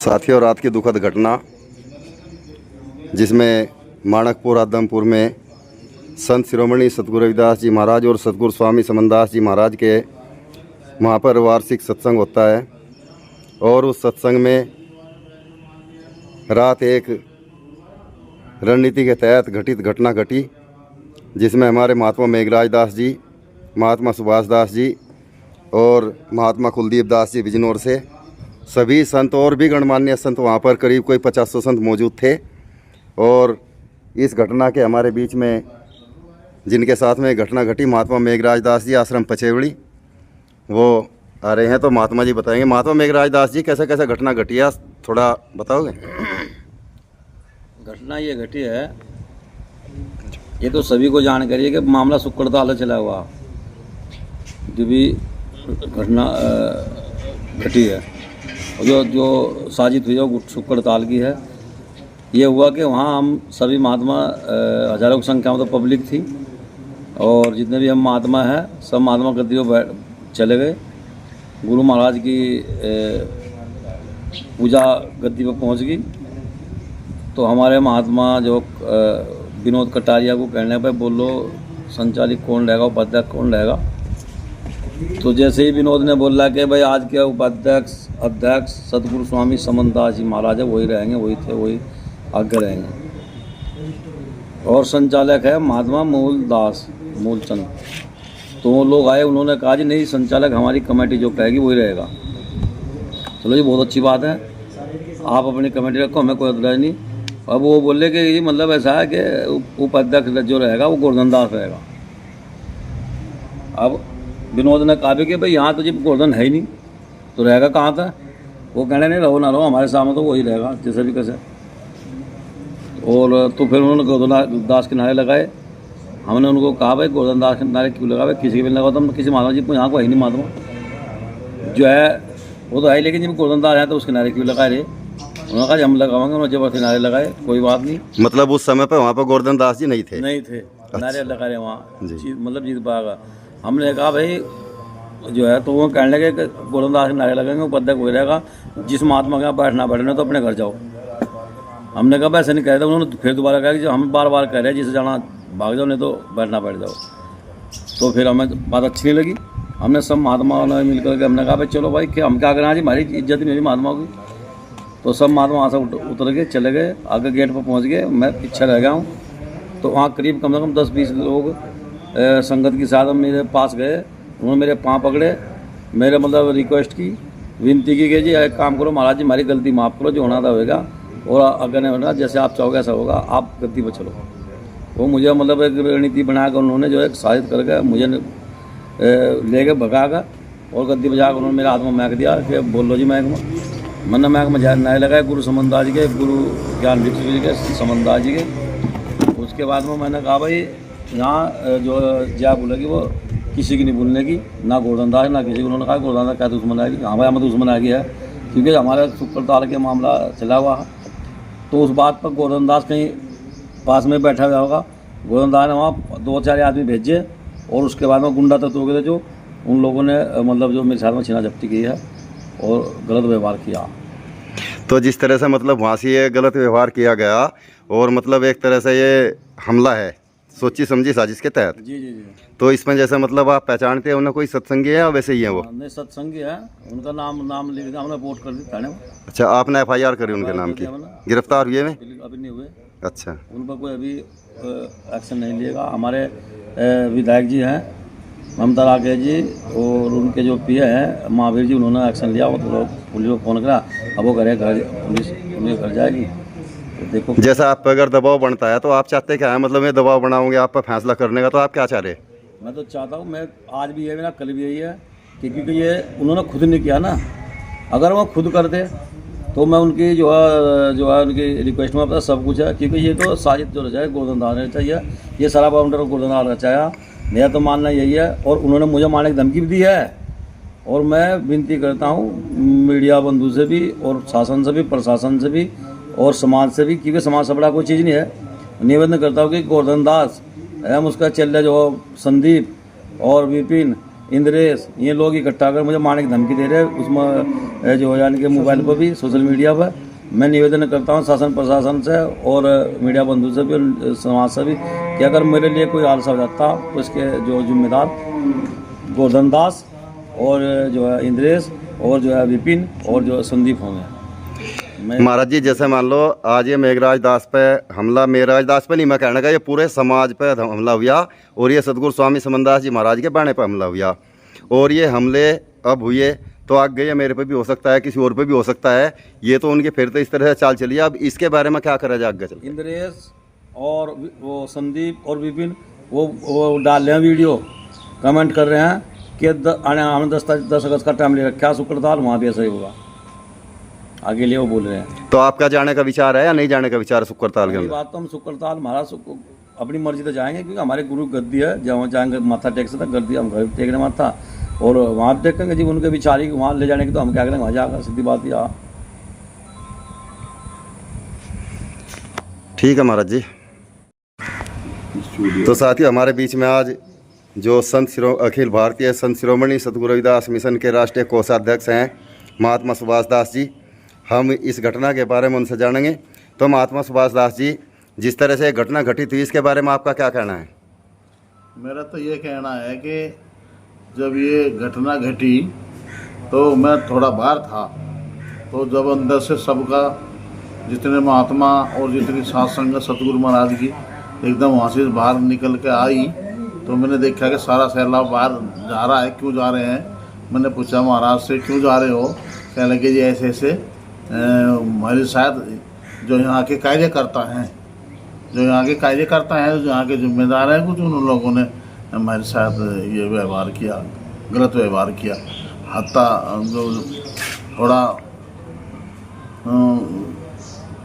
साथियों, रात की दुखद घटना जिसमें माणकपुर आदमपुर में संत शिरोमणि सतगुरु रविदास जी महाराज और सतगुरु स्वामी समनदास जी महाराज के वहाँ पर वार्षिक सत्संग होता है। और उस सत्संग में रात एक रणनीति के तहत घटित घटना घटी, जिसमें हमारे महात्मा मेघराज दास जी, महात्मा सुभाष दास जी और महात्मा कुलदीप दास जी बिजनौर से सभी संत और भी गणमान्य संत वहाँ पर करीब कोई 50 संत मौजूद थे। और इस घटना के हमारे बीच में जिनके साथ में घटना घटी, महात्मा मेघराज दास जी आश्रम पचेवड़ी, वो आ रहे हैं। तो महात्मा जी बताएंगे। महात्मा मेघराज दास जी, कैसे कैसे घटना घटी है, थोड़ा बताओगे? घटना ये घटी है, ये तो सभी को जानकारी है कि मामला शुक्रताल चला हुआ जो भी घटना घटी है, जो साजिश हुई है वो शुक्रताल की है। ये हुआ कि वहाँ हम सभी महात्मा, हजारों की संख्या में तो पब्लिक थी, और जितने भी हम महात्मा हैं सब महात्मा गद्दी पर चले गए। गुरु महाराज की पूजा गद्दी पर पहुँच गई तो हमारे महात्मा जो विनोद कटारिया को कहने पर बोलो संचालित कौन रहेगा, उपाध्यक्ष कौन रहेगा। तो जैसे ही विनोद ने बोला कि भाई आज के अध्यक्ष सतगुरु स्वामी समनदास जी महाराज है, वही रहेंगे, वही थे, वही आगे रहेंगे। और संचालक है महात्मा मूलचंद। तो वो लोग आए, उन्होंने कहा जी नहीं, संचालक हमारी कमेटी जो कहेगी वही रहेगा। चलो जी, बहुत अच्छी बात है, आप अपनी कमेटी रखो, हमें कोई एतराज़ नहीं। अब वो बोले कि ये मतलब ऐसा है कि उपाध्यक्ष जो रहेगा वो गोवर्धन दास रहेगा। अब विनोद ने कहा भी कि भाई यहाँ तो जी गोवर्धन है ही नहीं, तो रहेगा कहाँ था। वो कहने नहीं, रहो ना रहो, हमारे सामने तो वही रहेगा जैसे भी कैसे। और तो फिर उन्होंने गोवर्धन दास के नारे लगाए। हमने उनको कहा भाई गोवर्धन दास के नारे क्यों लगा, भाई किसी के भी लगा, तो हम किसी महात्मा जी को यहाँ को है नहीं, महात्मा जो है वो तो है, लेकिन जब गोवर्धन दास है तो उसके नारे क्यों लगाए रे। उन्होंने कहा हम लगावाएंगे, उन्होंने जबरदस्ती नारे लगाए, कोई बात नहीं। मतलब उस समय पर वहाँ पर गोवर्धन दास जी नहीं थे? नहीं थे, नारे लगा रहे वहाँ, मतलब जीत पाएगा। हमने कहा भाई जो है, तो वो कहने लगे कि गोवर्धन दास के नारे लगेंगे, उपाध्यक्ष हो रहेगा, जिस महात्मा के यहाँ बैठना तो अपने घर जाओ। हमने कहा वैसे नहीं कह रहे। उन्होंने फिर दोबारा कहा कि जो हम बार बार कह रहे हैं जिसे जाना भाग जाओ, नहीं तो बैठना बैठ जाओ। तो फिर हमें बात अच्छी नहीं लगी। हमने सब महात्माओं ने मिलकर के हमने कहा भाई चलो भाई, हम क्या करें, आज हमारी इज्जत ही मेरी महात्माओं की। तो सब महात्मा वहाँ से उतर के चले गए, आगे गेट पर पहुँच गए, मैं पीछे रह गया हूँ। तो वहाँ करीब कम से कम 10-20 लोग संगत के साथ मेरे पास गए। उन्होंने मेरे पाँव पकड़े, मेरे मतलब रिक्वेस्ट की, विनती की कि जी एक काम करो महाराज जी, हमारी गलती माफ़ करो, जो होना था होगा, और अगर नहीं होना जैसे आप चाहोगे ऐसा होगा, आप गद्दी पर चलो। वो मुझे मतलब एक रणनीति बनाकर उन्होंने जो है साजिश करके मुझे ले कर भगा कर और गद्दी बजा कर उन्होंने मेरा हाथ में महक दिया कि बोल लो जी महक में। मैंने महक में नए लगाए गुरु समनदास जी के, गुरु ज्ञान विक्ष जी के, समनदास जी के। उसके बाद में मैंने कहा भाई यहाँ जो जया बोलेगी वो किसी की नहीं बोलने की, ना गोवर्धन दास ना किसी को। उन्होंने कहा गोवर्धन दास क्या दुश्मन आएगी? हाँ भाई, हमें दुश्मन आ गया है, क्योंकि हमारे शुक्रताल के मामला चला हुआ है। तो उस बात पर गोवर्धन दास कहीं पास में बैठा हुआ होगा। गोवर्धन दास ने वहाँ 2-4 आदमी भेजे, और उसके बाद में गुंडा तत्व के थे जो उन लोगों ने मतलब जो मेरे साथ में छीना झपटी की है और गलत व्यवहार किया। तो जिस तरह से मतलब वहाँ से ये गलत व्यवहार किया गया, और मतलब एक तरह से ये हमला है सोची समझी साजिश के तहत। जी जी जी। तो इसमें जैसे मतलब आप पहचानते हैं उन्हें, कोई सत्संगी है या वैसे ही है वो? नहीं, सत्संगी है, उनका नाम लिख दिया, हमने रिपोर्ट कर दी थाने में। अच्छा, आपने FIR करी उनके नाम की? गिरफ्तार हुए में? अभी नहीं हुए। अच्छा, उन पर कोई अभी एक्शन नहीं लिएगा। हमारे विधायक जी हैं ममता राकेश जी, और उनके जो PA हैं महावीर जी, उन्होंने एक्शन लिया। वो तो पुलिस को फ़ोन करा, अब वो करे घर, पुलिस उनके घर जाएगी। तो देखो, जैसा आप पर अगर दबाव बनता है तो आप चाहते क्या है, मतलब मैं दबाव बनाऊंगे आप पर फैसला करने का, तो आप क्या चाह रहे? मैं तो चाहता हूँ, मैं आज भी है, मेरा कल भी यही है, क्योंकि ये उन्होंने खुद नहीं किया ना। अगर वो खुद करते तो मैं उनकी जो है उनकी रिक्वेस्ट में अपना सब कुछ है, क्योंकि ये तो साजिश जो रचाया गोवर्धन दास ने चाहिए, ये सारा बाउंडर गोवर्धन दास रचाया, मेरा तो मानना यही है। और उन्होंने मुझे मारने की धमकी भी दी है। और मैं विनती करता हूँ मीडिया बंधु से भी, और शासन से भी, प्रशासन से भी, और समाज से भी, क्योंकि समाज से बड़ा कोई चीज़ नहीं है। निवेदन करता हूँ कि गोवर्धन दास एवं उसका चेला जो संदीप और विपिन, इंद्रेश, ये लोग इकट्ठा कर मुझे मारने की धमकी दे रहे हैं। उसमें जो यानी कि मोबाइल पर भी, सोशल मीडिया पर मैं निवेदन करता हूँ शासन प्रशासन से और मीडिया बंधु से भी और समाज से भी कि अगर मेरे लिए कोई हादसा हो जाता तो इसके जो जिम्मेदार गोवर्धन दास और जो है इंद्रेश और जो है विपिन और जो है संदीप होंगे। महाराज जी जैसे मान लो आज ये मेघराज दास पे हमला, मेघराज दास पे नहीं मैं कहने का, ये पूरे समाज पे हमला हुआ और ये सतगुरु स्वामी समनदास जी महाराज के बाणे पे हमला हुआ और ये हमले अब हुए तो आगे ये मेरे पे भी हो सकता है, किसी और पे भी हो सकता है। ये तो उनके फिर तो इस तरह से चाल चलिए। अब इसके बारे में क्या करा जाए आगे चल? इंद्रेश और वो संदीप और विपिन वो डाल रहे हैं वीडियो, कमेंट कर रहे हैं कि हमने 10 अगस्त का टाइम ले रखा, शुक्रताल वहाँ भी ऐसा ही होगा, आगे लिए वो बोल रहे हैं। तो आपका जाने का विचार है या नहीं जाने का विचार है शुक्रताल के अंदर? बात तो हम शुक्रताल महाराज अपनी मर्जी से जाएंगे क्योंकि हमारे गुरु गद्दी है, जहाँ जाएंगे माथा टेक से तक गद्दी हम घर टेकने माथा और वहाँ पे टेकेंगे जी। उनके विचार ही वहाँ ले जाने की तो हम क्या करेंगे, वहाँ जाकर सीधी बात यहाँ। ठीक है महाराज जी। तो साथियों हमारे बीच में आज जो अखिल भारतीय संत शिरोमणि सतगुरु रविदास मिशन के राष्ट्रीय कोषाध्यक्ष हैं महात्मा सुभाष दास जी, हम इस घटना के बारे में उनसे जानेंगे। तो महात्मा सुभाष दास जी, जिस तरह से घटना घटित हुई इसके बारे में आपका क्या कहना है? मेरा तो ये कहना है कि जब ये घटना घटी तो मैं थोड़ा बाहर था, तो जब अंदर से सबका जितने महात्मा और जितनी साध संगत सतगुरु महाराज की एकदम वहाँ से बाहर निकल के आई तो मैंने देखा कि सारा सैलाब बाहर जा रहा है। क्यों जा रहे हैं? मैंने पूछा महाराज से, क्यों जा रहे हो? कहने लगे जी ऐसे ऐसे हमारे शायद जो यहाँ के कार्यकर्ता हैं, जो यहाँ के कार्यकर्ता हैं, जो यहाँ के जिम्मेदार हैं, कुछ उन लोगों ने हमारे साथ ये व्यवहार किया, गलत व्यवहार किया। हत्या जो थोड़ा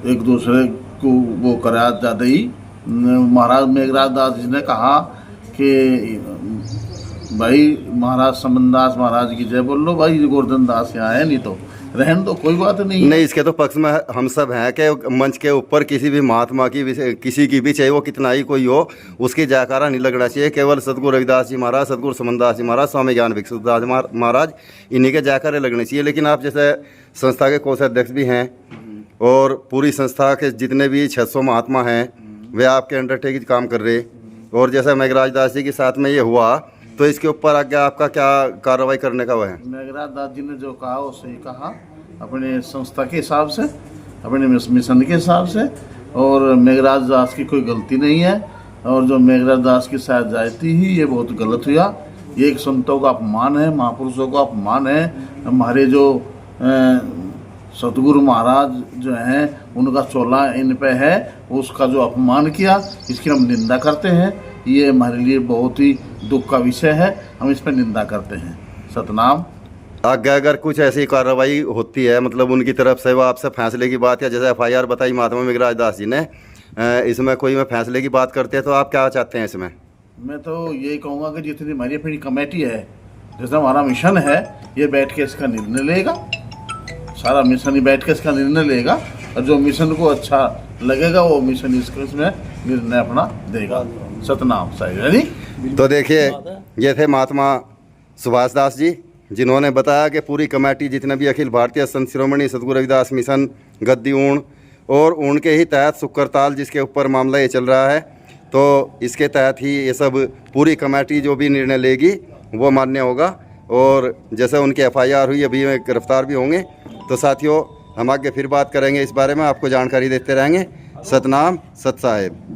एक दूसरे को वो करा ज़्यादा ही। महाराज मेघराज दास जी ने कहा कि भाई महाराज समनदास महाराज की जय बोल लो, भाई गोवर्धन दास यहाँ है, नहीं तो रहन दो, कोई बात नहीं। नहीं, इसके तो पक्ष में हम सब हैं कि मंच के ऊपर किसी भी महात्मा की किसी की भी, चाहे वो कितना ही कोई हो, उसकी जयकारा नहीं लगना चाहिए। केवल सतगुरु रविदास जी महाराज, सतगुरु समनदास जी महाराज, स्वामी ज्ञान भिक्षु दास महाराज, इन्हीं के जयकारे लगने चाहिए। लेकिन आप जैसे संस्था के कोषाध्यक्ष भी हैं और पूरी संस्था के जितने भी 600 महात्मा हैं वे आपके अंडरटेकिंग काम कर रहे, और जैसा मेघराज दास जी के साथ में ये हुआ तो इसके ऊपर आगे आपका क्या कार्रवाई करने का वह है? मेघराज दास जी ने जो कहा वो सही कहा, अपने संस्था के हिसाब से, अपने मिशन के हिसाब से, और मेघराज दास की कोई गलती नहीं है। और जो मेघराज दास की शायद जायती ही ये बहुत गलत हुआ। ये एक संतों का अपमान है, महापुरुषों का अपमान है। हमारे जो सतगुरु महाराज जो हैं उनका चोला इन पे है, उसका जो अपमान किया इसकी हम निंदा करते हैं। ये हमारे लिए बहुत ही दुख का विषय है, हम इस पर निंदा करते हैं। सतनाम। आगे अगर कुछ ऐसी कार्रवाई होती है, मतलब उनकी तरफ से वो आपसे फैसले की बात, या जैसे FIR बताई महात्मा मेघराज दास जी ने, इसमें कोई में फैसले की बात करते हैं तो आप क्या चाहते हैं इसमें? मैं तो यही कहूँगा कि जितनी हमारी अपनी कमेटी है, जैसा हमारा मिशन है, ये बैठ के इसका निर्णय लेगा। सारा मिशन ही बैठ के इसका निर्णय लेगा और जो मिशन को अच्छा लगेगा वो मिशन इसमें निर्णय अपना देगा। सतनाम साहिब। तो देखिए ये थे महात्मा सुभाष दास जी, जिन्होंने बताया कि पूरी कमेटी जितने भी अखिल भारतीय संत शिरोमणि सतगुरु रविदास मिशन गद्दी ऊण और उनके ही तहत शुक्रताल जिसके ऊपर मामला ये चल रहा है, तो इसके तहत ही ये सब पूरी कमेटी जो भी निर्णय लेगी वो मान्य होगा। और जैसे उनकी FIR हुई, अभी गिरफ्तार भी होंगे। तो साथियों हम आगे फिर बात करेंगे इस बारे में, आपको जानकारी देते रहेंगे। सतनाम सत साहिब।